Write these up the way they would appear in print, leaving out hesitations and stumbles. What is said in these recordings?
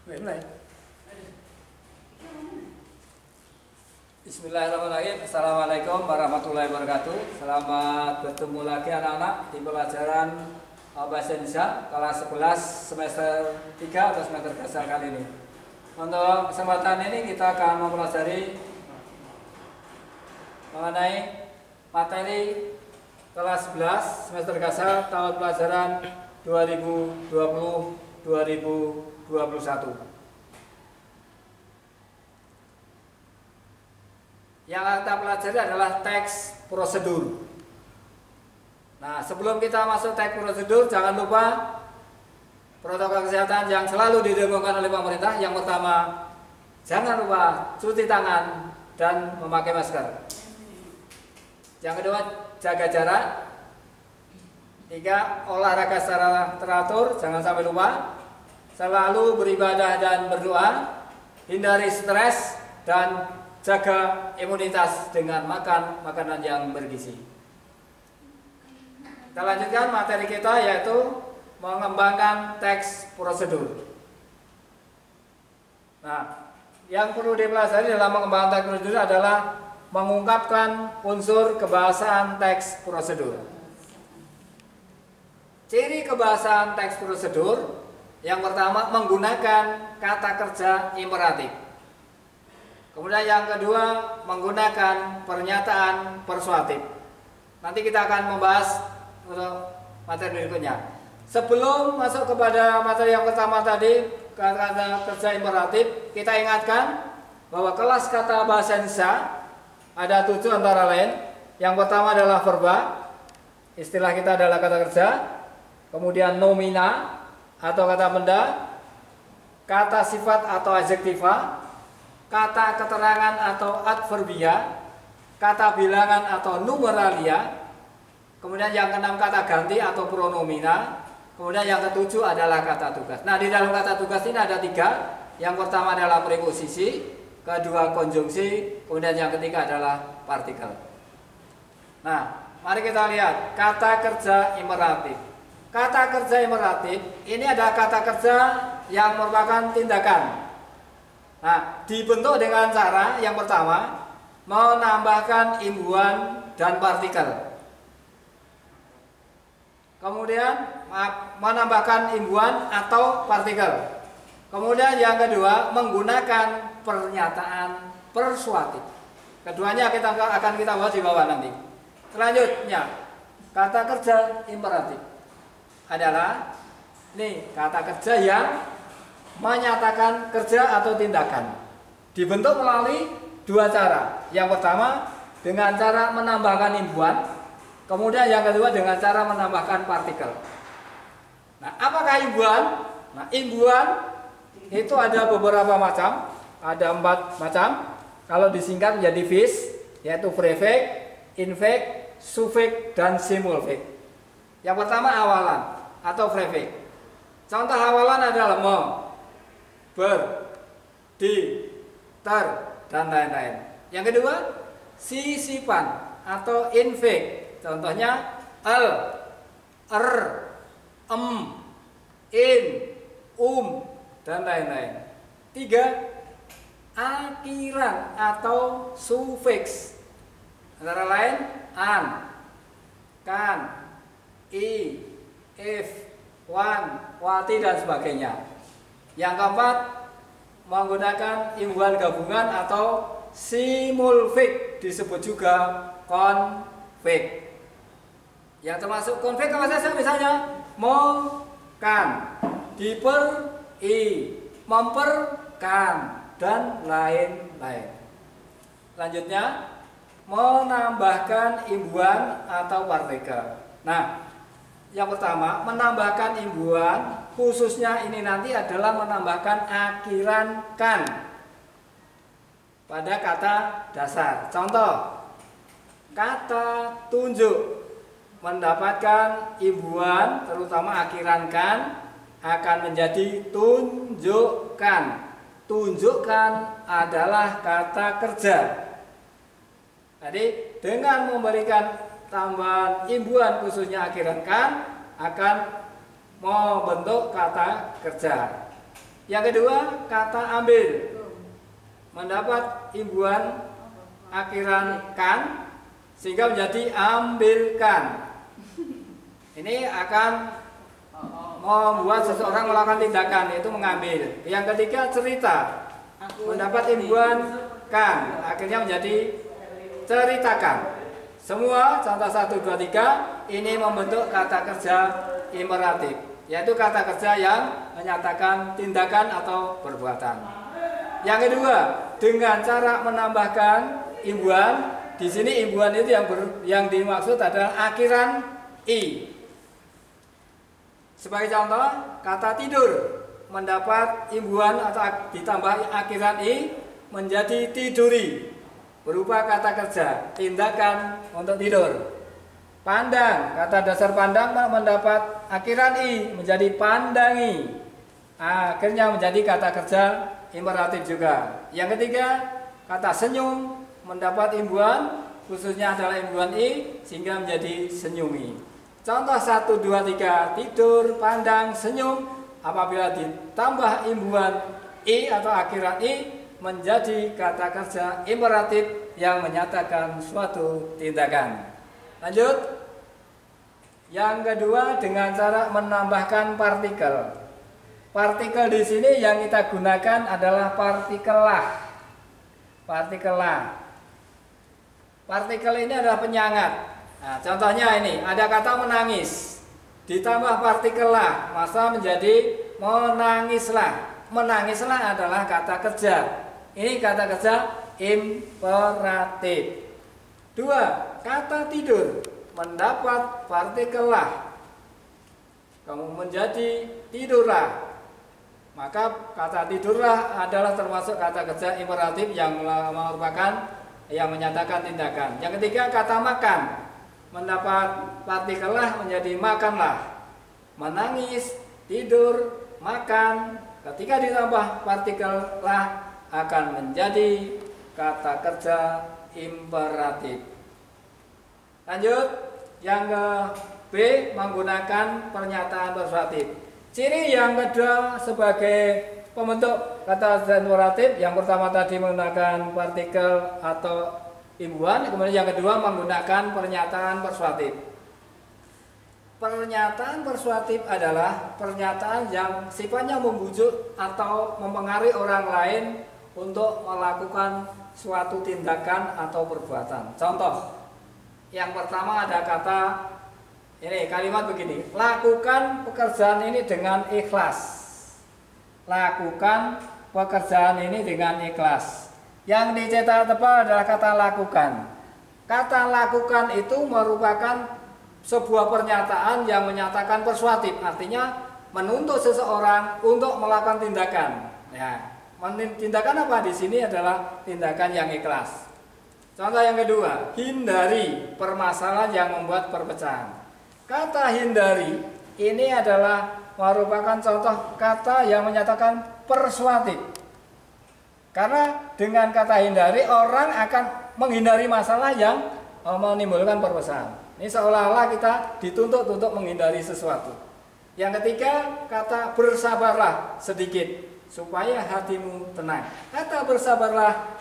Mulai. Bismillahirrahmanirrahim. Assalamualaikum warahmatullahi wabarakatuh. Selamat bertemu lagi anak-anak di pelajaran Bahasa Indonesia kelas 11 semester 3 atau semester dasar kali ini. Untuk kesempatan ini kita akan mempelajari mengenai materi kelas 11 semester dasar tahun pelajaran 2020-2021. Yang kita pelajari adalah teks prosedur. Nah, sebelum kita masuk teks prosedur, jangan lupa protokol kesehatan yang selalu didengungkan oleh pemerintah. Yang pertama, jangan lupa cuci tangan dan memakai masker. Yang kedua, jaga jarak. Tiga, olahraga secara teratur, jangan sampai lupa. Selalu beribadah dan berdoa. Hindari stres dan jaga imunitas dengan makan makanan yang bergizi. Kita lanjutkan materi kita, yaitu mengembangkan teks prosedur. Nah, yang perlu dipelajari dalam mengembangkan teks prosedur adalah mengungkapkan unsur kebahasaan teks prosedur. Ciri kebahasaan teks prosedur yang pertama, menggunakan kata kerja imperatif. Kemudian yang kedua, menggunakan pernyataan persuasif. Nanti kita akan membahas untuk materi berikutnya. Sebelum masuk kepada materi yang pertama tadi, kata kerja imperatif, kita ingatkan bahwa kelas kata bahasa Indonesia ada 7 antara lain. Yang pertama adalah verba, istilah kita adalah kata kerja. Kemudian nomina atau kata benda, kata sifat atau adjektiva, kata keterangan atau adverbia, kata bilangan atau numeralia. Kemudian yang keenam kata ganti atau pronomina. Kemudian yang ketujuh adalah kata tugas. Nah, di dalam kata tugas ini ada 3. Yang pertama adalah preposisi, kedua konjungsi, kemudian yang ketiga adalah partikel. Nah, mari kita lihat kata kerja imperatif. Kata kerja imperatif ini adalah kata kerja yang merupakan tindakan. Nah, dibentuk dengan cara yang pertama, menambahkan imbuhan dan partikel. Kemudian menambahkan imbuhan atau partikel. Kemudian yang kedua, menggunakan pernyataan persuasif. Keduanya akan kita bahas di bawah nanti. Selanjutnya, kata kerja imperatif adalah kata kerja yang menyatakan kerja atau tindakan. Dibentuk melalui 2 cara. Yang pertama dengan cara menambahkan imbuhan, kemudian yang kedua dengan cara menambahkan partikel. Nah, apakah imbuhan? Nah, imbuhan itu ada beberapa macam, ada 4 macam. Kalau disingkat menjadi VIS, yaitu prefix, infix, sufix, dan simulfix. Yang pertama awalan atau prefix. Contoh awalan adalah me, ber, di, ter, dan lain-lain. Yang kedua, sisipan atau infix. Contohnya el, er, em, in, dan lain-lain. 3, akhiran atau sufiks. Antara lain an, kan, i, if, wan, wati, dan sebagainya. Yang keempat, menggunakan imbuhan gabungan atau simulfik, disebut juga konfik. Yang termasuk konflik apa saja, misalnya kan, memperkan, dan lain-lain. Selanjutnya, menambahkan imbuhan atau partikel. Nah, yang pertama, menambahkan imbuhan, khususnya ini nanti adalah menambahkan akhiran kan pada kata dasar. Contoh, kata tunjuk mendapatkan imbuhan terutama akhiran kan akan menjadi tunjukkan. Tunjukkan adalah kata kerja. Jadi dengan memberikan tambahan imbuhan khususnya akhiran kan akan membentuk kata kerja. Yang kedua, kata ambil mendapat imbuhan akhiran kan sehingga menjadi ambilkan. Ini akan membuat seseorang melakukan tindakan, yaitu mengambil. Yang ketiga, cerita mendapat imbuhan kan akhirnya menjadi ceritakan. Semua contoh 1, 2, 3 ini membentuk kata kerja imperatif, yaitu kata kerja yang menyatakan tindakan atau perbuatan. Yang kedua, dengan cara menambahkan imbuhan. Di sini imbuhan itu yang dimaksud adalah akhiran i. Sebagai contoh, kata tidur mendapat imbuhan atau ditambah akhiran i menjadi tiduri, berupa kata kerja tindakan untuk tidur. Pandang, kata dasar pandang mendapat akhiran i menjadi pandangi, akhirnya menjadi kata kerja imperatif juga. Yang ketiga, kata senyum mendapat imbuhan khususnya adalah imbuhan i sehingga menjadi senyumi. Contoh 1, 2, 3 tidur, pandang, senyum apabila ditambah imbuhan i atau akhiran i menjadi kata kerja imperatif yang menyatakan suatu tindakan. Lanjut. Yang kedua, dengan cara menambahkan partikel. Partikel di sini yang kita gunakan adalah partikel lah. Partikel lah. Partikel ini adalah penyangat. Nah, contohnya ini, ada kata menangis. Ditambah partikel lah, maka menjadi menangislah. Menangislah adalah kata kerja. Ini kata kerja imperatif. 2. Kata tidur mendapat partikel lah, kamu menjadi tidurlah. Maka kata tidurlah adalah termasuk kata kerja imperatif yang merupakan yang menyatakan tindakan. Yang ketiga, kata makan mendapat partikel lah menjadi makanlah. Menangis, tidur, makan, ketika ditambah partikel lah akan menjadi kata kerja imperatif. Lanjut, yang ke B, menggunakan pernyataan persuasif. Ciri yang kedua sebagai pembentuk kata kerja imperatif, yang pertama tadi menggunakan partikel atau imbuhan, kemudian yang kedua menggunakan pernyataan persuasif. Pernyataan persuasif adalah pernyataan yang sifatnya membujuk atau mempengaruhi orang lain untuk melakukan suatu tindakan atau perbuatan. Contoh, yang pertama ada kata ini, kalimat begini, lakukan pekerjaan ini dengan ikhlas. Lakukan pekerjaan ini dengan ikhlas. Yang dicetak tebal adalah kata lakukan. Kata lakukan itu merupakan sebuah pernyataan yang menyatakan persuasif, artinya menuntut seseorang untuk melakukan tindakan. Ya, tindakan apa di sini adalah tindakan yang ikhlas. Contoh yang kedua, hindari permasalahan yang membuat perpecahan. Kata hindari ini adalah merupakan contoh kata yang menyatakan persuasif. Karena dengan kata hindari orang akan menghindari masalah yang menimbulkan perpecahan. Ini seolah-olah kita dituntut untuk menghindari sesuatu. Yang ketiga, kata bersabarlah sedikit supaya hatimu tenang. Kata bersabarlah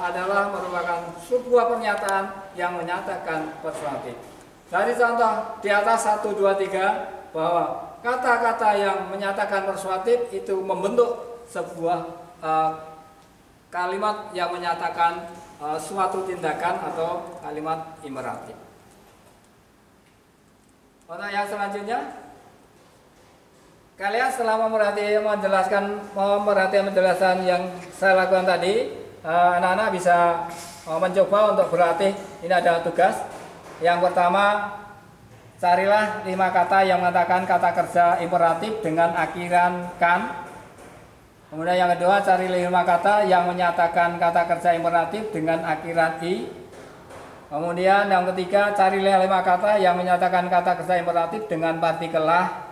adalah merupakan sebuah pernyataan yang menyatakan persuasif. Dari contoh di atas 1, 2, 3 bahwa kata-kata yang menyatakan persuasif itu membentuk sebuah kalimat yang menyatakan suatu tindakan atau kalimat imperatif. Untuk yang selanjutnya, kalian setelah memerhati penjelasan yang saya lakukan tadi, anak-anak bisa mencoba untuk berlatih. Ini ada tugas. Yang pertama, carilah 5 kata yang mengatakan kata kerja imperatif dengan akhiran kan. Kemudian yang kedua, cari 5 kata yang menyatakan kata kerja imperatif dengan akhiran i. Kemudian yang ketiga, carilah 5 kata yang menyatakan kata kerja imperatif dengan partikel lah.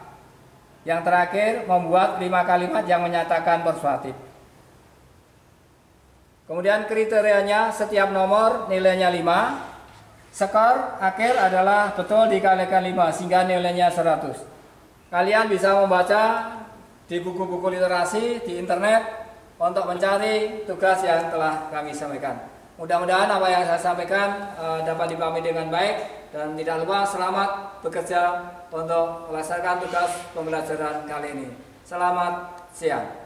Yang terakhir, membuat 5 kalimat yang menyatakan persuasif. Kemudian kriterianya, setiap nomor nilainya 5. Skor akhir adalah betul dikalikan 5 sehingga nilainya 100. Kalian bisa membaca di buku-buku literasi, di internet untuk mencari tugas yang telah kami sampaikan. Mudah-mudahan apa yang saya sampaikan dapat dipahami dengan baik, dan tidak lupa selamat bekerja untuk melaksanakan tugas pembelajaran kali ini. Selamat siang.